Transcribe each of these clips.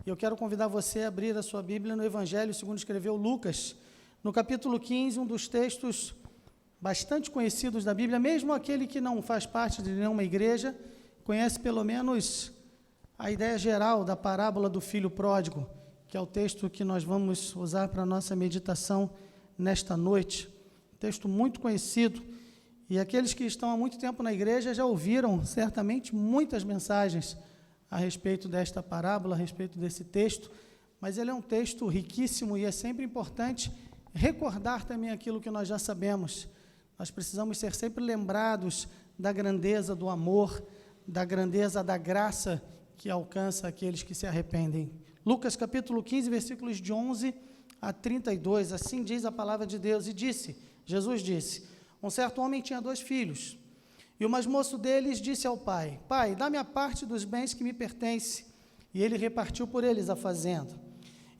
Eu quero convidar você a abrir a sua Bíblia no Evangelho segundo escreveu Lucas, no capítulo 15, um dos textos bastante conhecidos da Bíblia, mesmo aquele que não faz parte de nenhuma igreja, conhece pelo menos a ideia geral da parábola do filho pródigo, que é o texto que nós vamos usar para a nossa meditação nesta noite. Texto muito conhecido, e aqueles que estão há muito tempo na igreja já ouviram certamente muitas mensagens a respeito desta parábola, a respeito desse texto, mas ele é um texto riquíssimo e é sempre importante recordar também aquilo que nós já sabemos. Nós precisamos ser sempre lembrados da grandeza do amor, da grandeza da graça que alcança aqueles que se arrependem. Lucas capítulo 15, versículos de 11 a 32, assim diz a palavra de Deus, Jesus disse, um certo homem tinha 2 filhos, e o mais moço deles disse ao pai, pai, dá-me a parte dos bens que me pertence, e ele repartiu por eles a fazenda.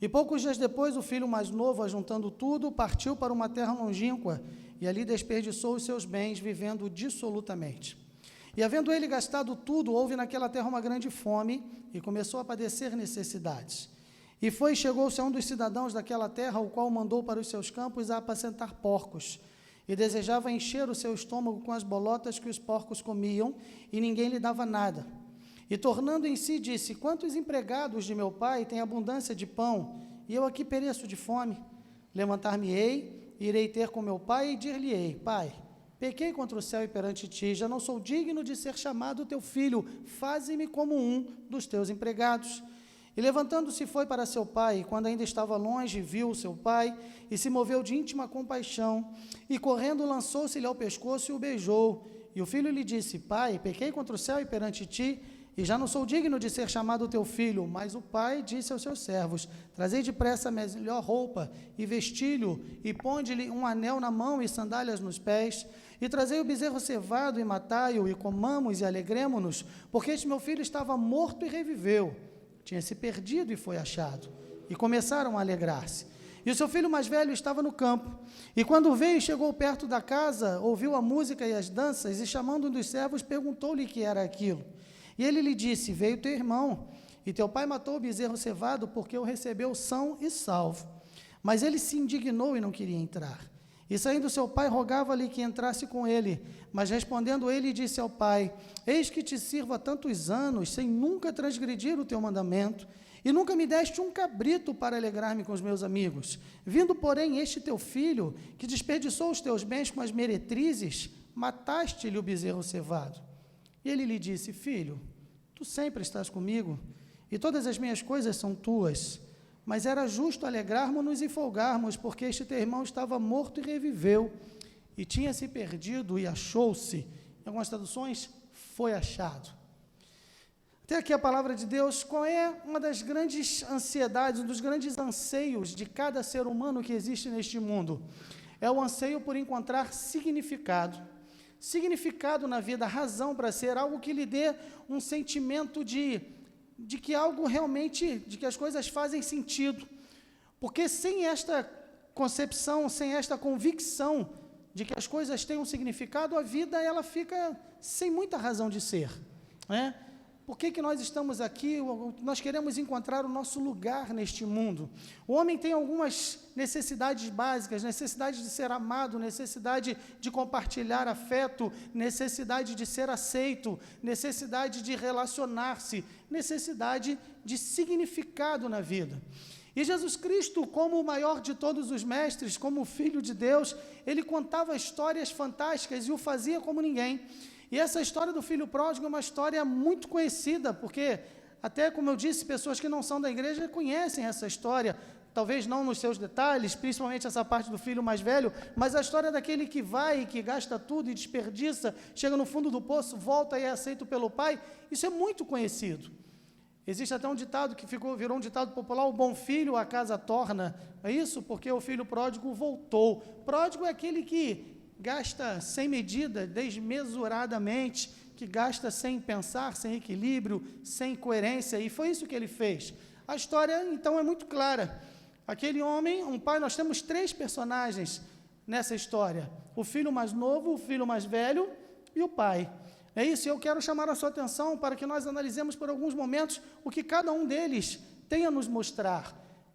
E poucos dias depois, o filho mais novo, ajuntando tudo, partiu para uma terra longínqua, e ali desperdiçou os seus bens, vivendo dissolutamente. E havendo ele gastado tudo, houve naquela terra uma grande fome, e começou a padecer necessidades. E foi e chegou-se a um dos cidadãos daquela terra, o qual mandou para os seus campos a apacentar porcos, e desejava encher o seu estômago com as bolotas que os porcos comiam, e ninguém lhe dava nada. E tornando em si, disse, quantos empregados de meu pai têm abundância de pão, e eu aqui pereço de fome? Levantar-me-ei, irei ter com meu pai, e dir-lhe-ei, pai, pequei contra o céu e perante ti, já não sou digno de ser chamado teu filho, faze-me como um dos teus empregados. E levantando-se foi para seu pai, e quando ainda estava longe, viu o seu pai, e se moveu de íntima compaixão, e correndo lançou-se-lhe ao pescoço e o beijou. E o filho lhe disse, pai, pequei contra o céu e perante ti, e já não sou digno de ser chamado teu filho. Mas o pai disse aos seus servos, trazei depressa a melhor roupa, e vesti-lhe, e ponde-lhe um anel na mão e sandálias nos pés, e trazei o bezerro cevado, e matai-o, e comamos e alegremo-nos, porque este meu filho estava morto e reviveu, tinha se perdido e foi achado. E começaram a alegrar-se. E o seu filho mais velho estava no campo, e quando veio e chegou perto da casa, ouviu a música e as danças, e chamando um dos servos, perguntou-lhe o que era aquilo. E ele lhe disse, veio teu irmão, e teu pai matou o bezerro cevado, porque o recebeu são e salvo. Mas ele se indignou e não queria entrar. E saindo seu pai, rogava-lhe que entrasse com ele. Mas respondendo ele, disse ao pai, eis que te sirvo há tantos anos, sem nunca transgredir o teu mandamento, e nunca me deste um cabrito para alegrar-me com os meus amigos. Vindo, porém, este teu filho, que desperdiçou os teus bens com as meretrizes, mataste-lhe o bezerro cevado. E ele lhe disse, filho, tu sempre estás comigo, e todas as minhas coisas são tuas, mas era justo alegrarmos-nos e folgarmos, porque este teu irmão estava morto e reviveu, e tinha se perdido e achou-se. Em algumas traduções, foi achado. Até aqui a palavra de Deus. Qual é uma das grandes ansiedades, um dos grandes anseios de cada ser humano que existe neste mundo? É o anseio por encontrar significado na vida, razão para ser, algo que lhe dê um sentimento de que algo realmente, de que as coisas fazem sentido, porque sem esta concepção, sem esta convicção de que as coisas têm um significado, a vida ela fica sem muita razão de ser, né? Por que nós estamos aqui? Nós queremos encontrar o nosso lugar neste mundo. O homem tem algumas necessidades básicas, necessidade de ser amado, necessidade de compartilhar afeto, necessidade de ser aceito, necessidade de relacionar-se, necessidade de significado na vida. E Jesus Cristo, como o maior de todos os mestres, como o Filho de Deus, ele contava histórias fantásticas e o fazia como ninguém. E essa história do filho pródigo é uma história muito conhecida, porque até, como eu disse, pessoas que não são da igreja conhecem essa história, talvez não nos seus detalhes, principalmente essa parte do filho mais velho, mas a história daquele que vai e que gasta tudo e desperdiça, chega no fundo do poço, volta e é aceito pelo pai, isso é muito conhecido. Existe até um ditado que virou um ditado popular, o bom filho a casa torna, é isso? Porque o filho pródigo voltou. Pródigo é aquele que gasta sem medida, desmesuradamente, que gasta sem pensar, sem equilíbrio, sem coerência, e foi isso que ele fez. A história, então, é muito clara. Aquele homem, um pai, nós temos 3 personagens nessa história, o filho mais novo, o filho mais velho e o pai. É isso, eu quero chamar a sua atenção para que nós analisemos por alguns momentos o que cada um deles tem a nos mostrar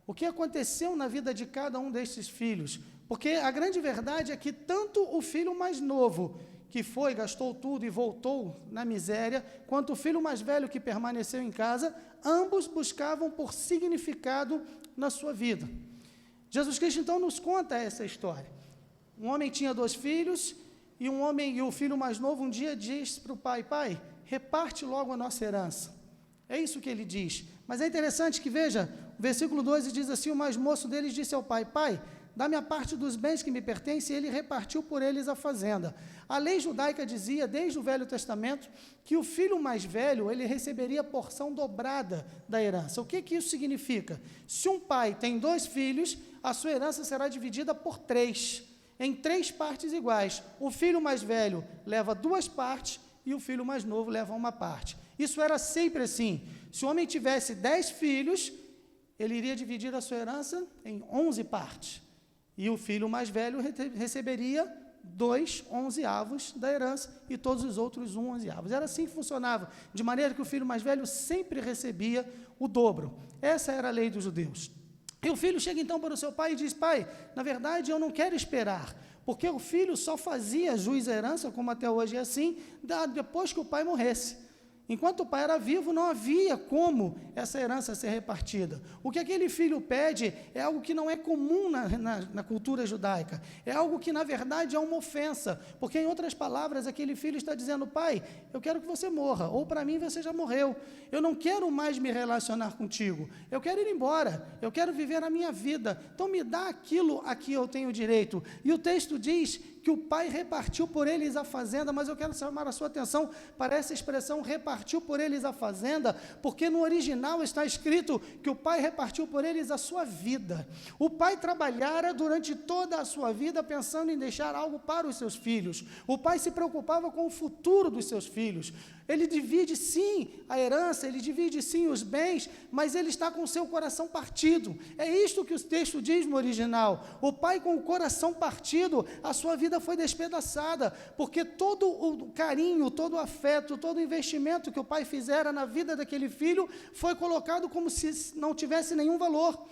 o que aconteceu na vida de cada um desses filhos, porque a grande verdade é que tanto o filho mais novo, que foi, gastou tudo e voltou na miséria, quanto o filho mais velho que permaneceu em casa, ambos buscavam por significado na sua vida. Jesus Cristo, então, nos conta essa história. Um homem tinha 2 filhos, e o filho mais novo um dia diz para o pai: pai, reparte logo a nossa herança. É isso que ele diz. Mas é interessante que, veja, o versículo 12 diz assim: o mais moço deles disse ao pai: pai, dá-me a parte dos bens que me pertencem, e ele repartiu por eles a fazenda. A lei judaica dizia, desde o Velho Testamento, que o filho mais velho, ele receberia porção dobrada da herança. O que isso significa? Se um pai tem 2 filhos, a sua herança será dividida por 3, em 3 partes iguais. O filho mais velho leva 2 partes, e o filho mais novo leva 1 parte. Isso era sempre assim. Se o homem tivesse 10 filhos, ele iria dividir a sua herança em 11 partes. E o filho mais velho receberia 2 onzeavos da herança e todos os outros 1 onzeavo. Era assim que funcionava, de maneira que o filho mais velho sempre recebia o dobro. Essa era a lei dos judeus. E o filho chega então para o seu pai e diz: pai, na verdade eu não quero esperar, porque o filho só fazia jus à herança, como até hoje é assim, depois que o pai morresse. Enquanto o pai era vivo, não havia como essa herança ser repartida. O que aquele filho pede é algo que não é comum na cultura judaica. É algo que, na verdade, é uma ofensa. Porque, em outras palavras, aquele filho está dizendo: pai, eu quero que você morra, ou para mim você já morreu. Eu não quero mais me relacionar contigo. Eu quero ir embora. Eu quero viver a minha vida. Então, me dá aquilo a que eu tenho direito. E o texto diz que o pai repartiu por eles a fazenda, mas eu quero chamar a sua atenção para essa expressão, repartiu por eles a fazenda, porque no original está escrito que o pai repartiu por eles a sua vida. O pai trabalhara durante toda a sua vida pensando em deixar algo para os seus filhos. O pai se preocupava com o futuro dos seus filhos. Ele divide sim a herança, ele divide sim os bens, mas ele está com o seu coração partido. É isto que o texto diz no original. O pai com o coração partido, a sua vida foi despedaçada, porque todo o carinho, todo o afeto, todo o investimento que o pai fizera na vida daquele filho foi colocado como se não tivesse nenhum valor.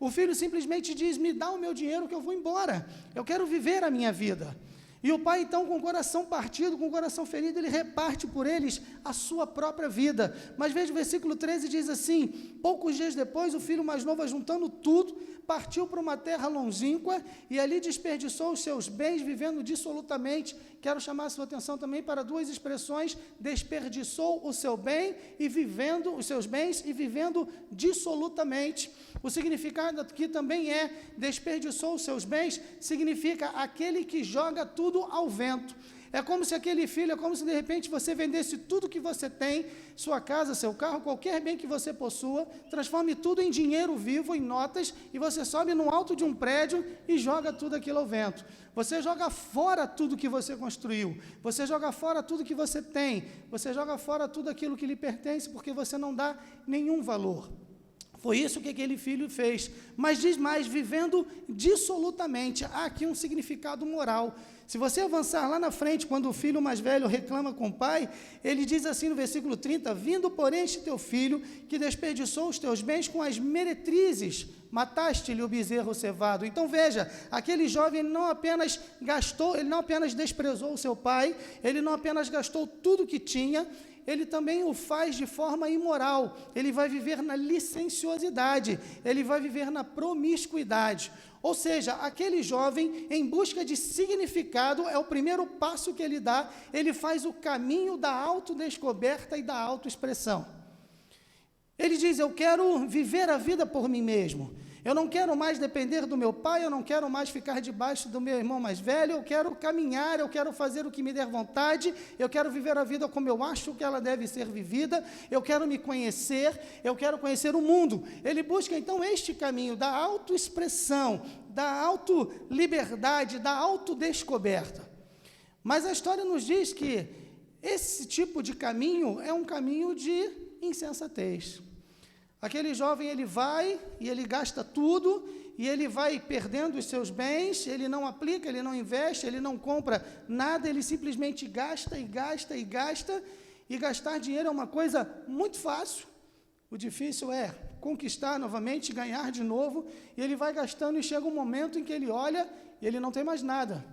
O filho simplesmente diz: me dá o meu dinheiro que eu vou embora, eu quero viver a minha vida. E o pai, então, com o coração partido, com o coração ferido, ele reparte por eles a sua própria vida. Mas veja, o versículo 13 diz assim: poucos dias depois, o filho mais novo, ajuntando tudo, partiu para uma terra longínqua e ali desperdiçou os seus bens, vivendo dissolutamente. Quero chamar a sua atenção também para 2 expressões: desperdiçou o seu bem e vivendo os seus bens e vivendo dissolutamente. O significado aqui também é: desperdiçou os seus bens, significa aquele que joga tudo ao vento. É como se aquele filho, é como se de repente você vendesse tudo que você tem, sua casa, seu carro, qualquer bem que você possua, transforme tudo em dinheiro vivo, em notas, e você sobe no alto de um prédio e joga tudo aquilo ao vento. Você joga fora tudo que você construiu, você joga fora tudo que você tem, você joga fora tudo aquilo que lhe pertence, porque você não dá nenhum valor. Foi isso que aquele filho fez. Mas diz mais: vivendo dissolutamente. Há aqui um significado moral. Se você avançar lá na frente, quando o filho mais velho reclama com o pai, ele diz assim no versículo 30, vindo, porém, este teu filho, que desperdiçou os teus bens com as meretrizes, mataste-lhe o bezerro cevado. Então veja, aquele jovem não apenas gastou, ele não apenas desprezou o seu pai, ele não apenas gastou tudo que tinha, ele também o faz de forma imoral. Ele vai viver na licenciosidade, ele vai viver na promiscuidade. Ou seja, aquele jovem, em busca de significado, é o primeiro passo que ele dá, ele faz o caminho da autodescoberta e da autoexpressão. Ele diz: eu quero viver a vida por mim mesmo. Eu não quero mais depender do meu pai, eu não quero mais ficar debaixo do meu irmão mais velho, eu quero caminhar, eu quero fazer o que me der vontade, eu quero viver a vida como eu acho que ela deve ser vivida, eu quero me conhecer, eu quero conhecer o mundo. Ele busca então este caminho da autoexpressão, da autoliberdade, da autodescoberta. Mas a história nos diz que esse tipo de caminho é um caminho de insensatez. Aquele jovem, ele vai e ele gasta tudo, e ele vai perdendo os seus bens, ele não aplica, ele não investe, ele não compra nada, ele simplesmente gasta e gasta e gasta, e gastar dinheiro é uma coisa muito fácil. O difícil é conquistar novamente, ganhar de novo, e ele vai gastando, e chega um momento em que ele olha e ele não tem mais nada.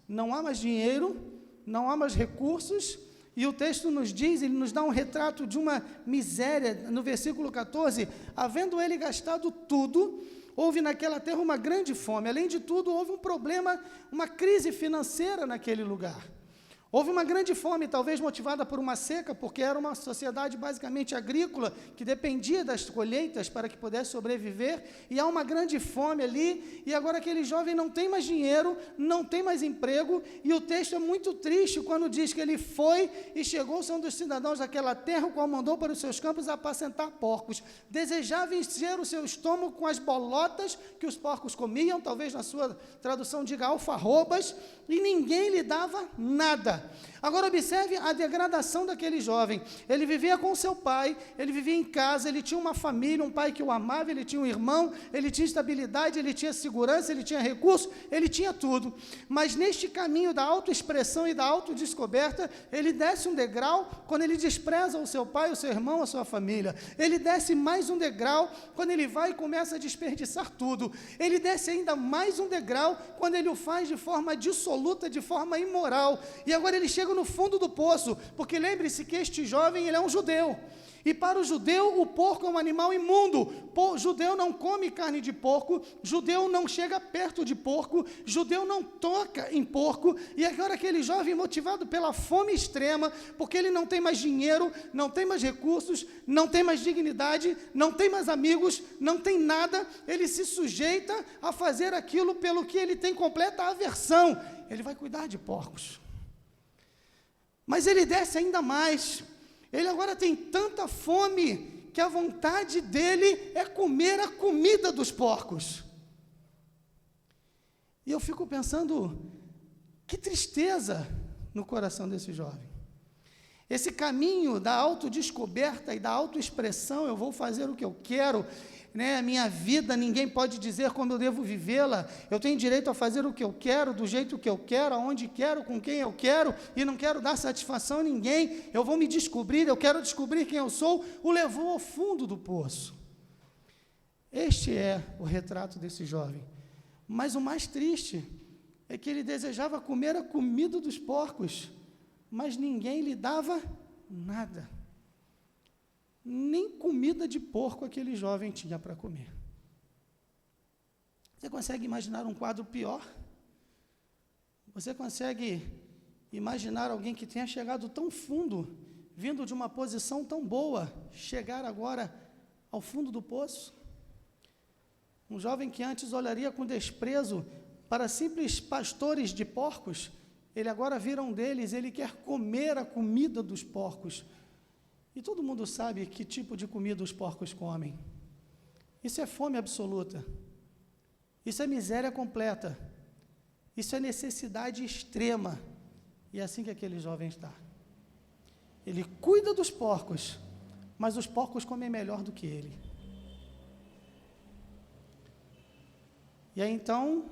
Não há mais dinheiro, não há mais recursos, e o texto nos diz, ele nos dá um retrato de uma miséria, no versículo 14, havendo ele gastado tudo, houve naquela terra uma grande fome, além de tudo, houve um problema, uma crise financeira naquele lugar. Houve uma grande fome, talvez motivada por uma seca, porque era uma sociedade basicamente agrícola, que dependia das colheitas para que pudesse sobreviver, e há uma grande fome ali, e agora aquele jovem não tem mais dinheiro, não tem mais emprego, e o texto é muito triste quando diz que ele foi e chegou, são dos cidadãos daquela terra, o qual mandou para os seus campos apacentar porcos. Desejava encher o seu estômago com as bolotas que os porcos comiam, talvez na sua tradução diga alfarrobas, e ninguém lhe dava nada. Agora observe a degradação daquele jovem. Ele vivia com seu pai, ele vivia em casa, ele tinha uma família, um pai que o amava, ele tinha um irmão, ele tinha estabilidade, ele tinha segurança, ele tinha recurso, ele tinha tudo. Mas neste caminho da autoexpressão e da autodescoberta, ele desce um degrau quando ele despreza o seu pai, o seu irmão, a sua família. Ele desce mais um degrau quando ele vai e começa a desperdiçar tudo. Ele desce ainda mais um degrau quando ele o faz de forma dissoluta, de forma imoral. E agora ele chega no fundo do poço, porque lembre-se que este jovem, ele é um judeu, e para o judeu, o porco é um animal imundo. Judeu não come carne de porco, judeu não chega perto de porco, judeu não toca em porco, e agora aquele jovem, motivado pela fome extrema, porque ele não tem mais dinheiro, não tem mais recursos, não tem mais dignidade, não tem mais amigos, não tem nada, ele se sujeita a fazer aquilo pelo que ele tem completa aversão. Ele vai cuidar de porcos. Mas ele desce ainda mais. Ele agora tem tanta fome que a vontade dele é comer a comida dos porcos. E eu fico pensando, que tristeza no coração desse jovem. Esse caminho da autodescoberta e da autoexpressão, eu vou fazer o que eu quero, né? A minha vida, ninguém pode dizer como eu devo vivê-la, eu tenho direito a fazer o que eu quero, do jeito que eu quero, aonde quero, com quem eu quero, e não quero dar satisfação a ninguém, eu vou me descobrir, eu quero descobrir quem eu sou, o levou ao fundo do poço. Este é o retrato desse jovem. Mas o mais triste é que ele desejava comer a comida dos porcos, mas ninguém lhe dava nada. Nem comida de porco aquele jovem tinha para comer. Você consegue imaginar um quadro pior? Você consegue imaginar alguém que tenha chegado tão fundo, vindo de uma posição tão boa, chegar agora ao fundo do poço? Um jovem que antes olharia com desprezo para simples pastores de porcos, ele agora vira um deles, ele quer comer a comida dos porcos. E todo mundo sabe que tipo de comida os porcos comem. Isso é fome absoluta. Isso é miséria completa. Isso é necessidade extrema. E é assim que aquele jovem está. Ele cuida dos porcos, mas os porcos comem melhor do que ele. E aí então,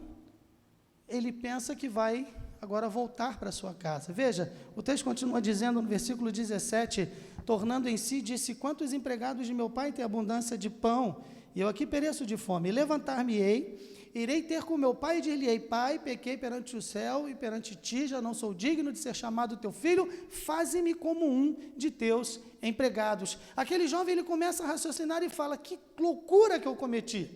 ele pensa que vai agora voltar para sua casa. Veja, o texto continua dizendo no versículo 17, tornando em si, disse, quantos empregados de meu pai têm abundância de pão, e eu aqui pereço de fome, levantar-me-ei, irei ter com meu pai e dir-lhe-ei, pai, pequei perante o céu e perante ti, já não sou digno de ser chamado teu filho, faze-me como um de teus empregados. Aquele jovem, ele começa a raciocinar e fala, que loucura que eu cometi.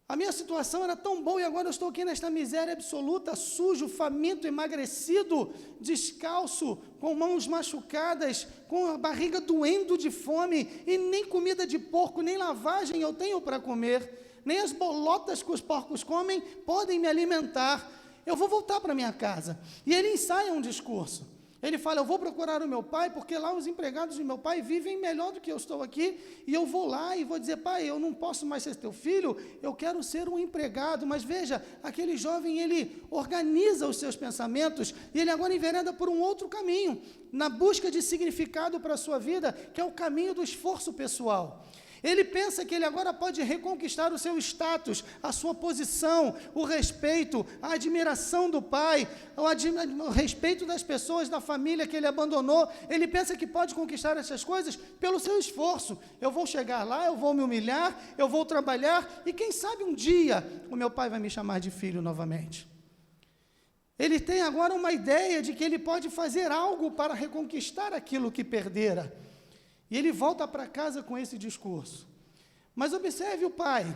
A minha situação era tão boa e agora eu estou aqui nesta miséria absoluta, sujo, faminto, emagrecido, descalço, com mãos machucadas, com a barriga doendo de fome, e nem comida de porco, nem lavagem eu tenho para comer, nem as bolotas que os porcos comem podem me alimentar. Eu vou voltar para minha casa. E ele ensaia um discurso. Ele fala, eu vou procurar o meu pai, porque lá os empregados de meu pai vivem melhor do que eu estou aqui, e eu vou lá e vou dizer, pai, eu não posso mais ser teu filho, eu quero ser um empregado. Mas veja, aquele jovem, ele organiza os seus pensamentos, e ele agora envereda por um outro caminho, na busca de significado para a sua vida, que é o caminho do esforço pessoal. Ele pensa que ele agora pode reconquistar o seu status, a sua posição, o respeito, a admiração do pai, o respeito das pessoas da família que ele abandonou. Ele pensa que pode conquistar essas coisas pelo seu esforço. Eu vou chegar lá, eu vou me humilhar, eu vou trabalhar e quem sabe um dia o meu pai vai me chamar de filho novamente. Ele tem agora uma ideia de que ele pode fazer algo para reconquistar aquilo que perdera. E ele volta para casa com esse discurso. Mas observe o pai,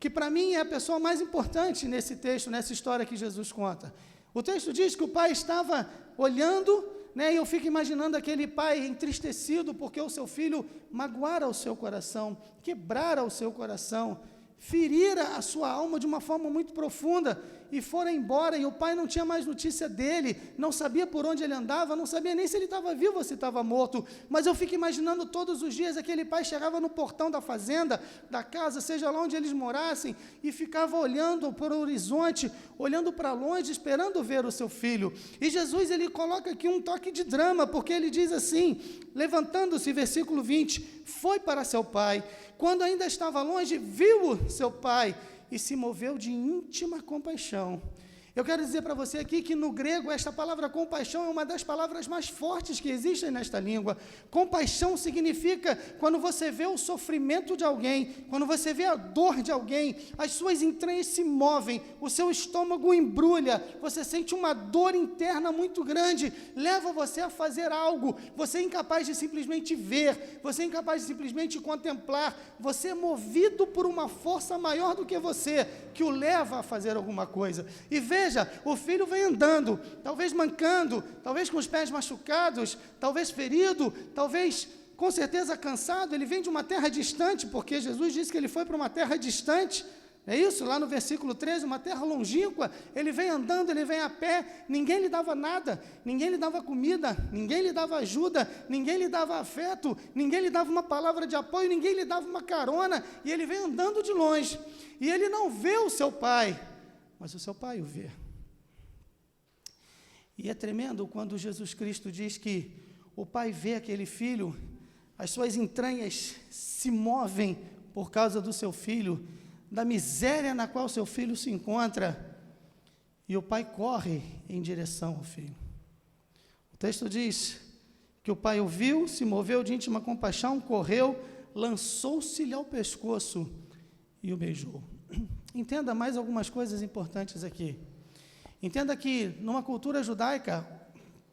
que para mim é a pessoa mais importante nesse texto, nessa história que Jesus conta. O texto diz que o pai estava olhando, e eu fico imaginando aquele pai entristecido porque o seu filho magoara o seu coração, quebrara o seu coração, ferira a sua alma de uma forma muito profunda, e fora embora, e o pai não tinha mais notícia dele, não sabia por onde ele andava, não sabia nem se ele estava vivo ou se estava morto. Mas eu fico imaginando todos os dias, aquele pai chegava no portão da fazenda, da casa, seja lá onde eles morassem, e ficava olhando para o horizonte, olhando para longe, esperando ver o seu filho. E Jesus, ele coloca aqui um toque de drama, porque ele diz assim, levantando-se, versículo 20, foi para seu pai, quando ainda estava longe, viu seu pai, e se moveu de íntima compaixão. Eu quero dizer para você aqui que no grego esta palavra compaixão é uma das palavras mais fortes que existem nesta língua. Compaixão significa quando você vê o sofrimento de alguém, quando você vê a dor de alguém, as suas entranhas se movem, o seu estômago embrulha, você sente uma dor interna muito grande, leva você a fazer algo, você é incapaz de simplesmente ver, você é incapaz de simplesmente contemplar, você é movido por uma força maior do que você, que o leva a fazer alguma coisa. E veja, o filho vem andando, talvez mancando, talvez com os pés machucados, talvez ferido, talvez com certeza cansado. Ele vem de uma terra distante, porque Jesus disse que ele foi para uma terra distante, é isso? Lá no versículo 13, uma terra longínqua. Ele vem andando, ele vem a pé, ninguém lhe dava nada, ninguém lhe dava comida, ninguém lhe dava ajuda, ninguém lhe dava afeto, ninguém lhe dava uma palavra de apoio, ninguém lhe dava uma carona, e ele vem andando de longe, e ele não vê o seu pai, mas o seu pai o vê. E é tremendo quando Jesus Cristo diz que o pai vê aquele filho, as suas entranhas se movem por causa do seu filho, da miséria na qual seu filho se encontra, e o pai corre em direção ao filho. O texto diz que o pai o viu, se moveu de íntima compaixão, correu, lançou-se-lhe ao pescoço e o beijou. Entenda mais algumas coisas importantes aqui. Entenda que, numa cultura judaica,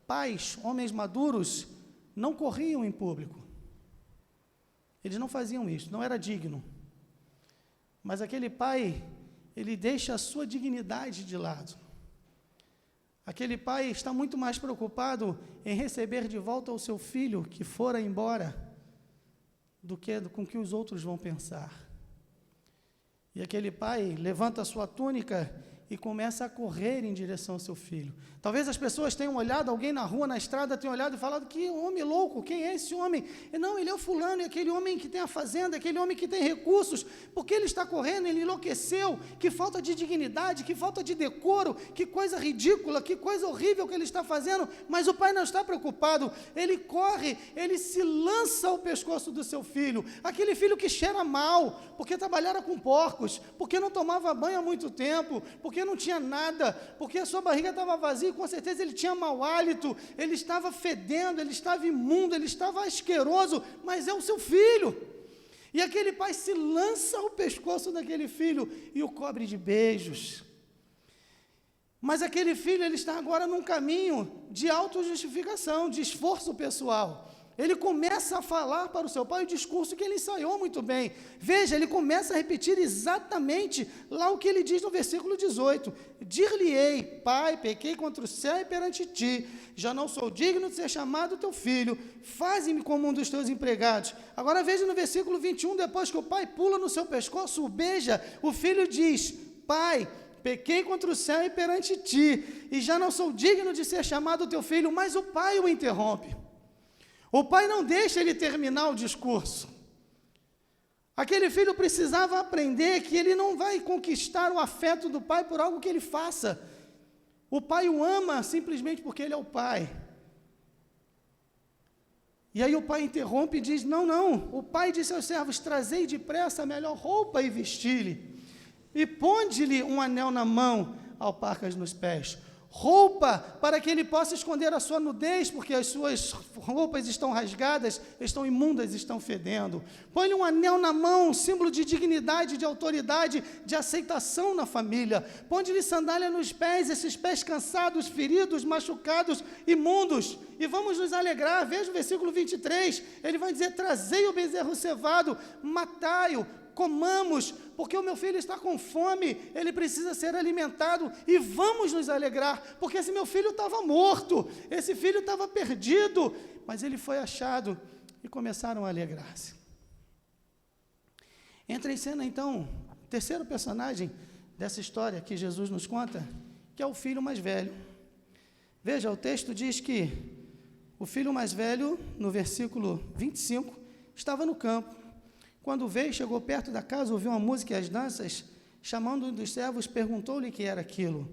pais, homens maduros, não corriam em público. Eles não faziam isso, não era digno. Mas aquele pai, ele deixa a sua dignidade de lado. Aquele pai está muito mais preocupado em receber de volta o seu filho que fora embora, do que com o que os outros vão pensar. E aquele pai levanta a sua túnica e começa a correr em direção ao seu filho. Talvez as pessoas tenham olhado, alguém na rua, na estrada, tenham olhado e falado, que homem louco, quem é esse homem? E não, ele é o fulano, é aquele homem que tem a fazenda, aquele homem que tem recursos, porque ele está correndo, ele enlouqueceu, que falta de dignidade, que falta de decoro, que coisa ridícula, que coisa horrível que ele está fazendo, mas o pai não está preocupado, ele corre, ele se lança ao pescoço do seu filho, aquele filho que cheira mal, porque trabalhara com porcos, porque não tomava banho há muito tempo, porque não tinha nada, porque a sua barriga estava vazia, e com certeza ele tinha mau hálito, ele estava fedendo, ele estava imundo, ele estava asqueroso, mas é o seu filho. E aquele pai se lança ao pescoço daquele filho e o cobre de beijos. Mas aquele filho, ele está agora num caminho de autojustificação, de esforço pessoal. Ele começa a falar para o seu pai o discurso que ele ensaiou muito bem. Veja, ele começa a repetir exatamente lá o que ele diz no versículo 18. Dir-lhe-ei, pai, pequei contra o céu e perante ti, já não sou digno de ser chamado teu filho, faze-me como um dos teus empregados. Agora veja no versículo 21, depois que o pai pula no seu pescoço, o beija, o filho diz, pai, pequei contra o céu e perante ti, e já não sou digno de ser chamado teu filho, mas o pai o interrompe. O pai não deixa ele terminar o discurso. Aquele filho precisava aprender que ele não vai conquistar o afeto do pai por algo que ele faça. O pai o ama simplesmente porque ele é o pai. E aí o pai interrompe e diz, não, o pai disse aos servos, trazei depressa a melhor roupa e vesti-lhe, e ponde-lhe um anel na mão, alparcas nos pés, roupa para que ele possa esconder a sua nudez, porque as suas roupas estão rasgadas, estão imundas, estão fedendo. Põe-lhe um anel na mão, símbolo de dignidade, de autoridade, de aceitação na família. Põe-lhe sandália nos pés, esses pés cansados, feridos, machucados, imundos. E vamos nos alegrar. Veja o versículo 23, ele vai dizer, trazei o bezerro cevado, matai-o, comamos, porque o meu filho está com fome, ele precisa ser alimentado, e vamos nos alegrar, porque esse meu filho estava morto, esse filho estava perdido, mas ele foi achado, e começaram a alegrar-se. Entra em cena, então, o terceiro personagem dessa história que Jesus nos conta, que é o filho mais velho. Veja, o texto diz que o filho mais velho, no versículo 25, estava no campo. Quando veio, chegou perto da casa, ouviu uma música e as danças, chamando um dos servos, perguntou-lhe o que era aquilo.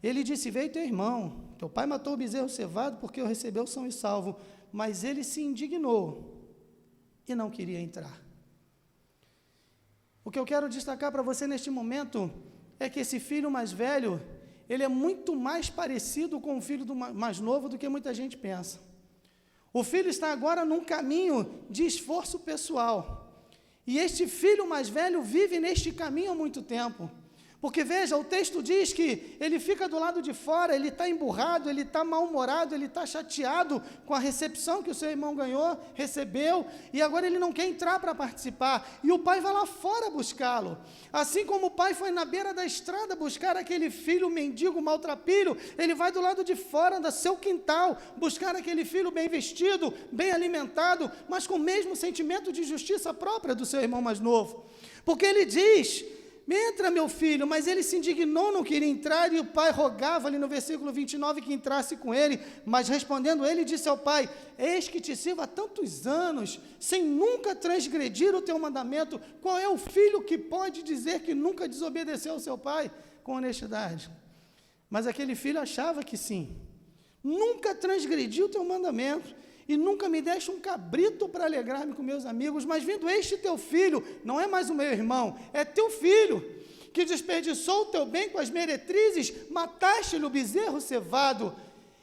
Ele disse, veio teu irmão, teu pai matou o bezerro cevado porque o recebeu são e salvo, mas ele se indignou e não queria entrar. O que eu quero destacar para você neste momento é que esse filho mais velho, ele é muito mais parecido com o filho mais novo do que muita gente pensa. O filho está agora num caminho de esforço pessoal. E este filho mais velho vive neste caminho há muito tempo. Porque, veja, o texto diz que ele fica do lado de fora, ele está emburrado, ele está mal-humorado, ele está chateado com a recepção que o seu irmão recebeu, e agora ele não quer entrar para participar. E o pai vai lá fora buscá-lo. Assim como o pai foi na beira da estrada buscar aquele filho mendigo, maltrapilho, ele vai do lado de fora do seu quintal buscar aquele filho bem vestido, bem alimentado, mas com o mesmo sentimento de justiça própria do seu irmão mais novo. Porque ele diz, entra meu filho, mas ele se indignou, não queria entrar, e o pai rogava ali no versículo 29 que entrasse com ele, mas respondendo ele, disse ao pai, eis que te sirvo há tantos anos, sem nunca transgredir o teu mandamento, qual é o filho que pode dizer que nunca desobedeceu ao seu pai com honestidade? Mas aquele filho achava que sim, nunca transgredi o teu mandamento, e nunca me deste um cabrito para alegrar-me com meus amigos, mas vindo este teu filho, não é mais o meu irmão, é teu filho, que desperdiçou o teu bem com as meretrizes, mataste-lhe o bezerro cevado.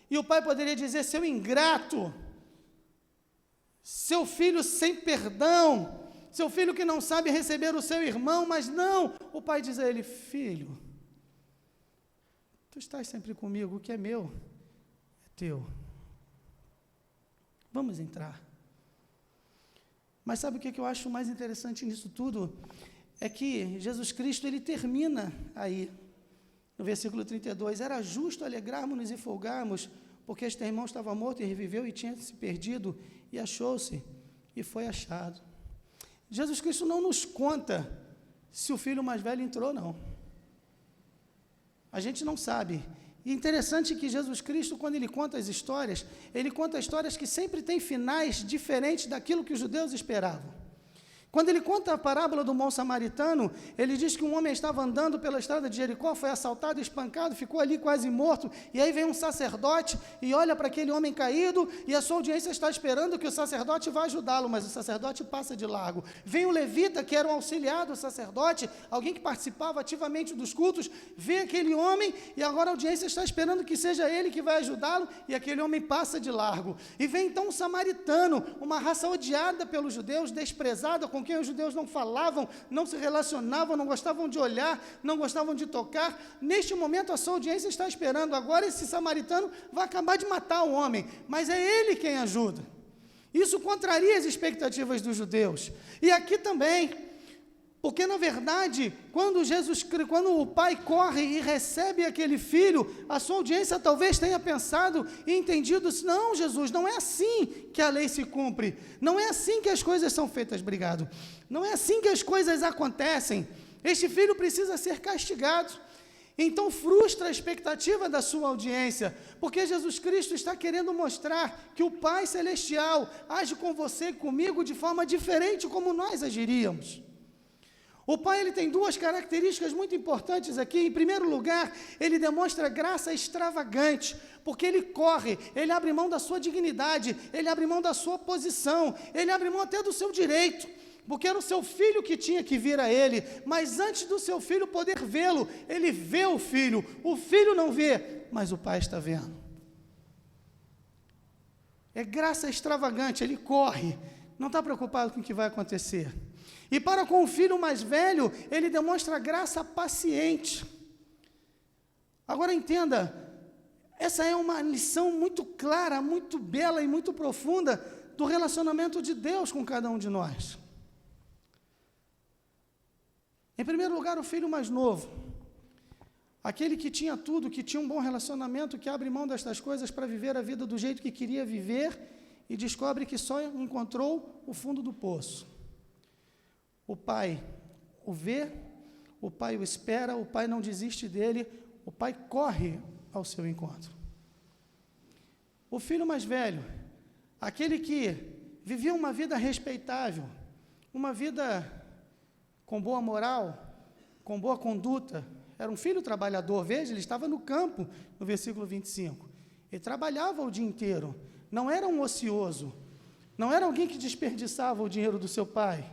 E o pai poderia dizer, seu ingrato, seu filho sem perdão, seu filho que não sabe receber o seu irmão, mas não, o pai diz a ele, filho, tu estás sempre comigo, o que é meu é teu. Vamos entrar. Mas sabe o que eu acho mais interessante nisso tudo? É que Jesus Cristo, ele termina aí, no versículo 32, era justo alegrarmos-nos e folgarmos, porque este irmão estava morto e reviveu e tinha se perdido, e achou-se, e foi achado. Jesus Cristo não nos conta se o filho mais velho entrou, não. A gente não sabe. E interessante que Jesus Cristo, quando ele conta as histórias, ele conta histórias que sempre têm finais diferentes daquilo que os judeus esperavam. Quando ele conta a parábola do bom samaritano, ele diz que um homem estava andando pela estrada de Jericó, foi assaltado, espancado, ficou ali quase morto, e aí vem um sacerdote e olha para aquele homem caído, e a sua audiência está esperando que o sacerdote vá ajudá-lo, mas o sacerdote passa de largo. Vem o levita, que era um auxiliar do sacerdote, alguém que participava ativamente dos cultos, vê aquele homem, e agora a audiência está esperando que seja ele que vai ajudá-lo, e aquele homem passa de largo. E vem então um samaritano, uma raça odiada pelos judeus, desprezada, com quem os judeus não falavam, não se relacionavam, não gostavam de olhar, não gostavam de tocar. Neste momento a sua audiência está esperando, agora esse samaritano vai acabar de matar o homem, mas é ele quem ajuda. Isso contraria as expectativas dos judeus. E aqui também, porque na verdade, quando o pai corre e recebe aquele filho, a sua audiência talvez tenha pensado e entendido, não, Jesus, não é assim que a lei se cumpre, não é assim que as coisas são feitas, obrigado, não é assim que as coisas acontecem, este filho precisa ser castigado. Então frustra a expectativa da sua audiência, porque Jesus Cristo está querendo mostrar que o Pai Celestial age com você e comigo de forma diferente como nós agiríamos. O pai ele tem duas características muito importantes aqui. Em primeiro lugar, ele demonstra graça extravagante, porque ele corre, ele abre mão da sua dignidade, ele abre mão da sua posição, ele abre mão até do seu direito, porque era o seu filho que tinha que vir a ele, mas antes do seu filho poder vê-lo, ele vê o filho não vê, mas o pai está vendo. É graça extravagante, ele corre, não está preocupado com o que vai acontecer. E para com o filho mais velho, ele demonstra graça paciente. Agora entenda, essa é uma lição muito clara, muito bela e muito profunda do relacionamento de Deus com cada um de nós. Em primeiro lugar, o filho mais novo, aquele que tinha tudo, que tinha um bom relacionamento, que abre mão destas coisas para viver a vida do jeito que queria viver e descobre que só encontrou o fundo do poço. O pai o vê, o pai o espera, o pai não desiste dele, o pai corre ao seu encontro. O filho mais velho, aquele que vivia uma vida respeitável, uma vida com boa moral, com boa conduta, era um filho trabalhador, veja, ele estava no campo, no versículo 25, ele trabalhava o dia inteiro, não era um ocioso, não era alguém que desperdiçava o dinheiro do seu pai,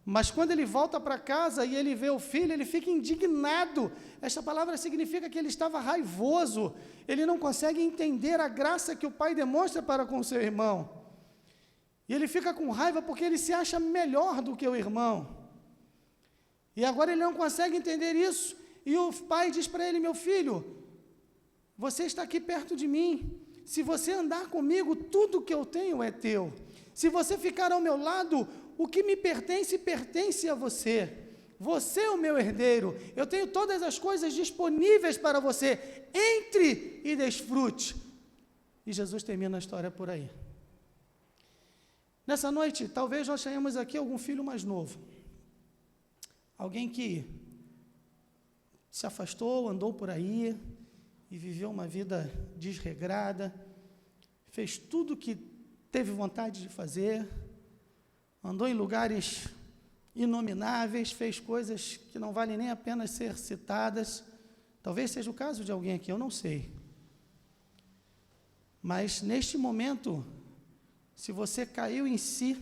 mas quando ele volta para casa e ele vê o filho, ele fica indignado. Esta palavra significa que ele estava raivoso, ele não consegue entender a graça que o pai demonstra para com o seu irmão, e ele fica com raiva porque ele se acha melhor do que o irmão, e agora ele não consegue entender isso, e o pai diz para ele: meu filho, você está aqui perto de mim, se você andar comigo, tudo que eu tenho é teu, se você ficar ao meu lado, o que me pertence, pertence a você. Você é o meu herdeiro. Eu tenho todas as coisas disponíveis para você. Entre e desfrute. E Jesus termina a história por aí. Nessa noite, talvez nós tenhamos aqui algum filho mais novo. Alguém que se afastou, andou por aí e viveu uma vida desregrada, fez tudo o que teve vontade de fazer, andou em lugares inomináveis, fez coisas que não valem nem a pena ser citadas. Talvez seja o caso de alguém aqui, eu não sei. Mas neste momento, se você caiu em si,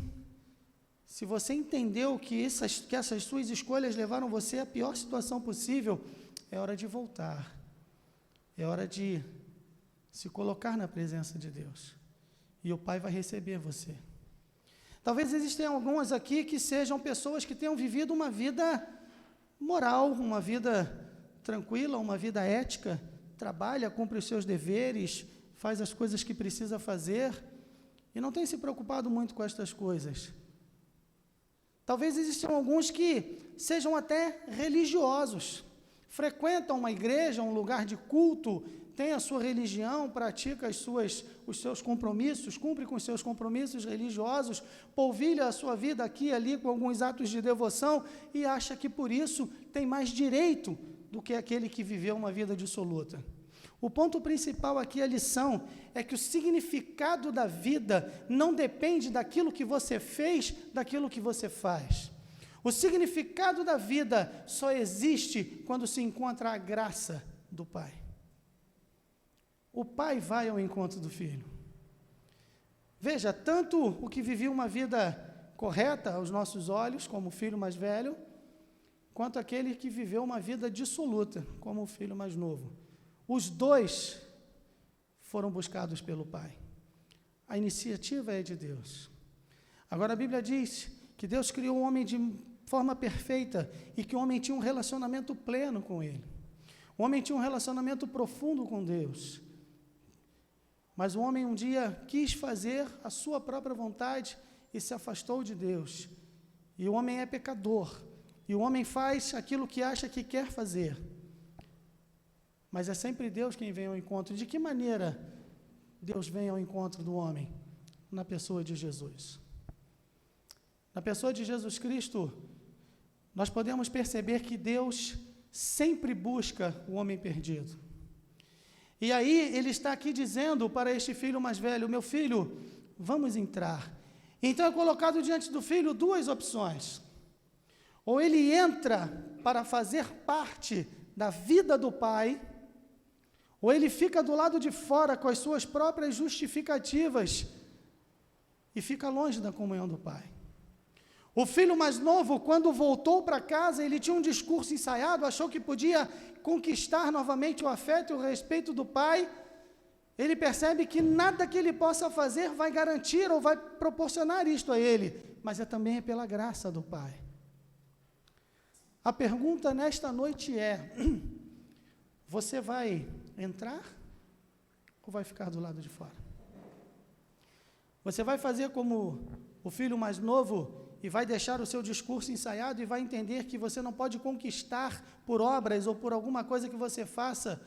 se você entendeu que essas suas escolhas levaram você à pior situação possível, é hora de voltar. É hora de se colocar na presença de Deus. E o Pai vai receber você. Talvez existam algumas aqui que sejam pessoas que tenham vivido uma vida moral, uma vida tranquila, uma vida ética, trabalha, cumpre os seus deveres, faz as coisas que precisa fazer e não tem se preocupado muito com estas coisas. Talvez existam alguns que sejam até religiosos, frequentam uma igreja, um lugar de culto, tem a sua religião, pratica os seus compromissos, cumpre com os seus compromissos religiosos, polvilha a sua vida aqui e ali com alguns atos de devoção e acha que por isso tem mais direito do que aquele que viveu uma vida dissoluta. O ponto principal aqui, a lição, é que o significado da vida não depende daquilo que você fez, daquilo que você faz. O significado da vida só existe quando se encontra a graça do Pai. O pai vai ao encontro do filho. Veja, tanto o que vivia uma vida correta aos nossos olhos, como o filho mais velho, quanto aquele que viveu uma vida dissoluta, como o filho mais novo. Os dois foram buscados pelo Pai. A iniciativa é de Deus. Agora a Bíblia diz que Deus criou o homem de forma perfeita e que o homem tinha um relacionamento pleno com Ele. O homem tinha um relacionamento profundo com Deus. Mas o homem um dia quis fazer a sua própria vontade e se afastou de Deus. E o homem é pecador. E o homem faz aquilo que acha que quer fazer. Mas é sempre Deus quem vem ao encontro. De que maneira Deus vem ao encontro do homem? Na pessoa de Jesus. Na pessoa de Jesus Cristo, nós podemos perceber que Deus sempre busca o homem perdido. E aí ele está aqui dizendo para este filho mais velho: meu filho, vamos entrar. Então é colocado diante do filho duas opções. Ou ele entra para fazer parte da vida do Pai, ou ele fica do lado de fora com as suas próprias justificativas e fica longe da comunhão do Pai. O filho mais novo, quando voltou para casa, ele tinha um discurso ensaiado, achou que podia conquistar novamente o afeto e o respeito do pai. Ele percebe que nada que ele possa fazer vai garantir ou vai proporcionar isto a ele, mas também é pela graça do Pai. A pergunta nesta noite é: você vai entrar ou vai ficar do lado de fora? Você vai fazer como o filho mais novo e vai deixar o seu discurso ensaiado e vai entender que você não pode conquistar por obras ou por alguma coisa que você faça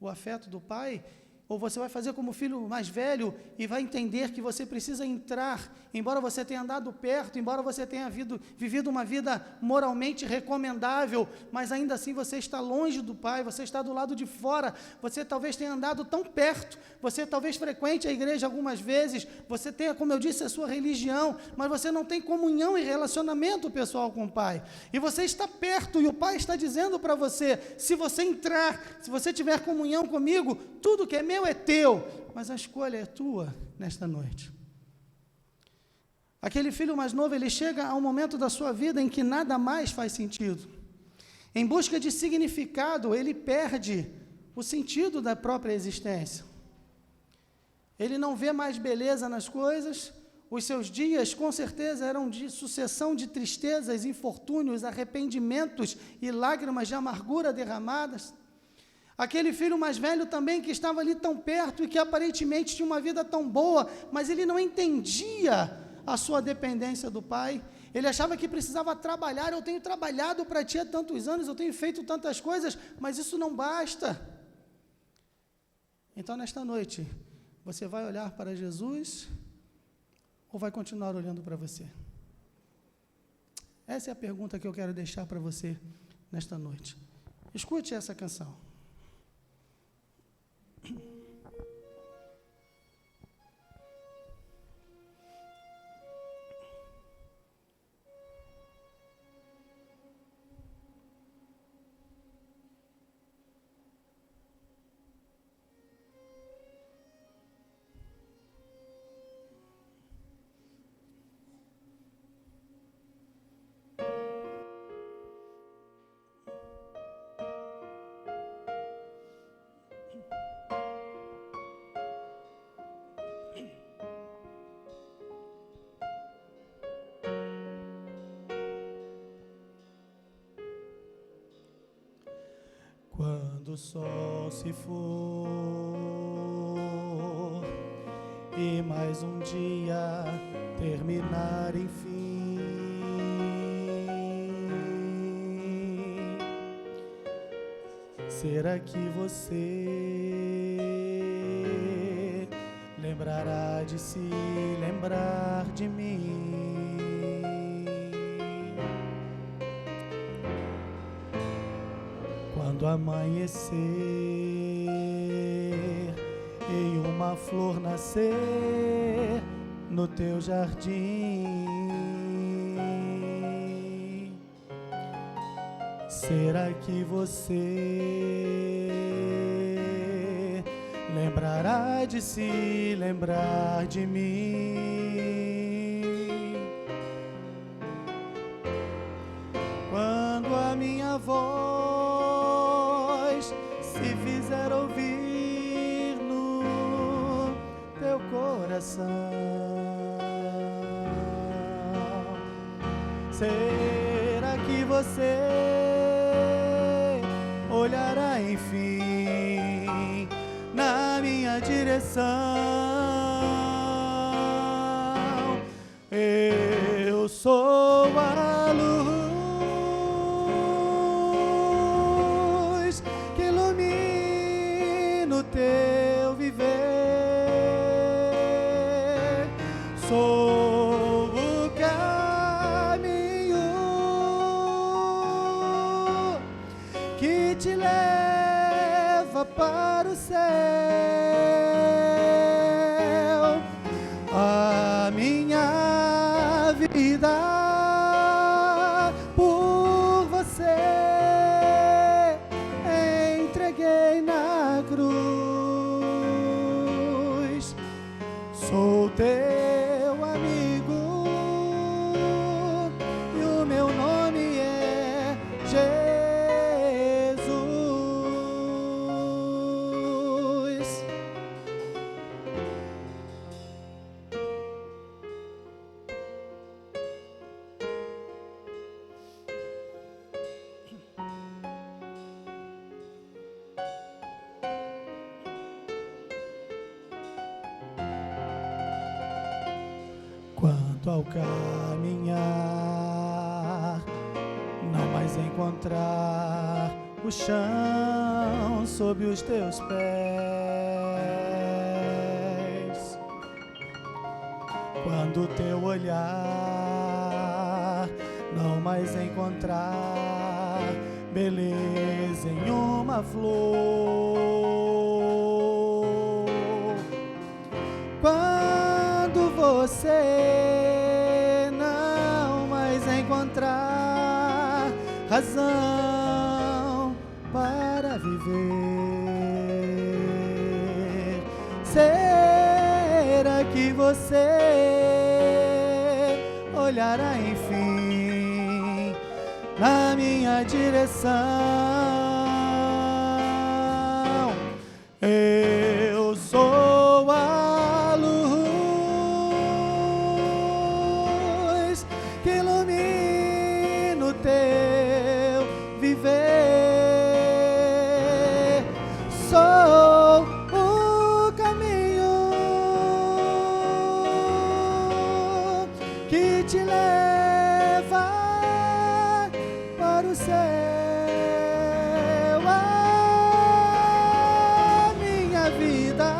o afeto do Pai? Ou você vai fazer como o filho mais velho e vai entender que você precisa entrar, embora você tenha andado perto, embora você tenha vivido uma vida moralmente recomendável, mas ainda assim você está longe do Pai, você está do lado de fora, você talvez tenha andado tão perto, você talvez frequente a igreja algumas vezes, você tenha, como eu disse, a sua religião, mas você não tem comunhão e relacionamento pessoal com o Pai. E você está perto e o Pai está dizendo para você: se você entrar, se você tiver comunhão comigo, tudo que é meu é teu, mas a escolha é tua nesta noite. Aquele filho mais novo, ele chega a um momento da sua vida em que nada mais faz sentido. Em busca de significado, ele perde o sentido da própria existência. Ele não vê mais beleza nas coisas, os seus dias com certeza eram de sucessão de tristezas, infortúnios, arrependimentos e lágrimas de amargura derramadas. Aquele filho mais velho também, que estava ali tão perto e que aparentemente tinha uma vida tão boa, mas ele não entendia a sua dependência do Pai. Ele achava que precisava trabalhar. Eu tenho trabalhado para ti há tantos anos, eu tenho feito tantas coisas, mas isso não basta. Então, nesta noite, você vai olhar para Jesus ou vai continuar olhando para você? Essa é a pergunta que eu quero deixar para você nesta noite. Escute essa canção. Quando o sol se for e mais um dia terminar, enfim, será que você lembrará de se lembrar de mim? Quando amanhecer e uma flor nascer no teu jardim, será que você lembrará de se lembrar de mim? Quando a minha voz se fizer ouvir no teu coração, será que você olhará enfim na minha direção? Eu sou a luz que ilumina o teu viver. Sou o caminho que te leva para o céu. A minha vida por Sou teu amigo e o meu nome é Jesus. Quanto ao caminhar, não mais encontrar o chão sob os teus pés. Quando teu olhar não mais encontrar beleza em uma flor. Quando você não mais encontrar razão para viver, será que você olhará enfim na minha direção? Eu sou a luz que ilumina o teu viver. Sou o caminho que te leva para o céu. A minha vida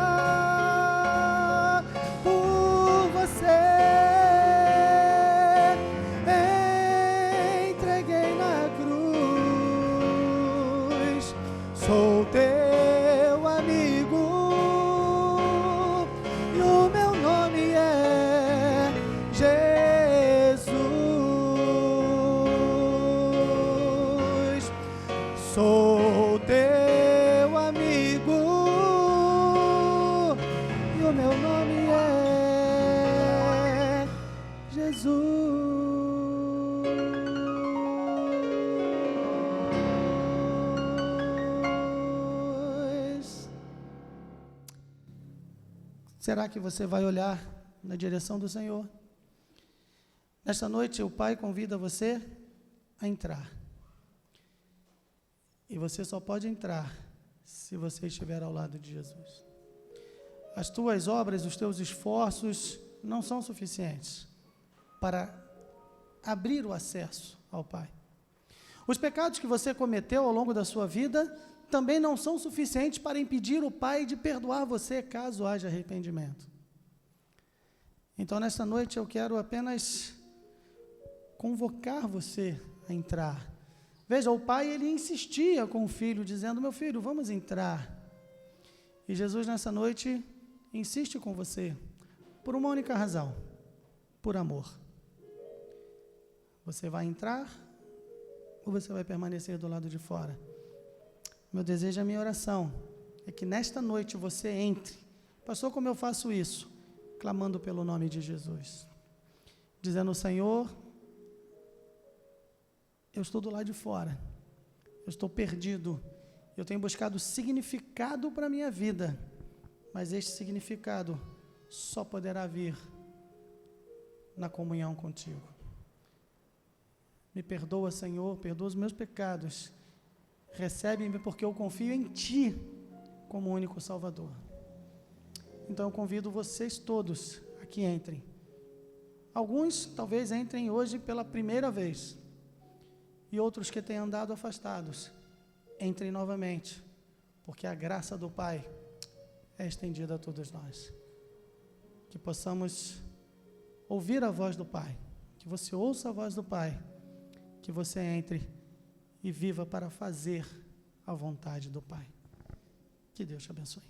por você entreguei na cruz. Sou teu amigo e o meu nome é Jesus. Sou teu amigo e o meu nome é Jesus. Será que você vai olhar na direção do Senhor? Nesta noite, o Pai convida você a entrar. E você só pode entrar se você estiver ao lado de Jesus. As tuas obras, os teus esforços não são suficientes para abrir o acesso ao Pai. Os pecados que você cometeu ao longo da sua vida também não são suficientes para impedir o Pai de perdoar você caso haja arrependimento. Então, nesta noite, eu quero apenas convocar você a entrar. Veja, o pai, ele insistia com o filho, dizendo: meu filho, vamos entrar. E Jesus, nessa noite, insiste com você, por uma única razão: por amor. Você vai entrar ou você vai permanecer do lado de fora? Meu desejo, a minha oração, é que nesta noite você entre. Pastor, como eu faço isso? Clamando pelo nome de Jesus. Dizendo: Senhor, eu estou do lado de fora, eu estou perdido, eu tenho buscado significado para a minha vida, mas este significado só poderá vir na comunhão contigo. Me perdoa, Senhor, perdoa os meus pecados, recebe-me porque eu confio em Ti como único Salvador. Então eu convido vocês todos a que entrem. Alguns talvez entrem hoje pela primeira vez, e outros que têm andado afastados, entrem novamente, porque a graça do Pai é estendida a todos nós. Que possamos ouvir a voz do Pai, que você ouça a voz do Pai, que você entre e viva para fazer a vontade do Pai. Que Deus te abençoe.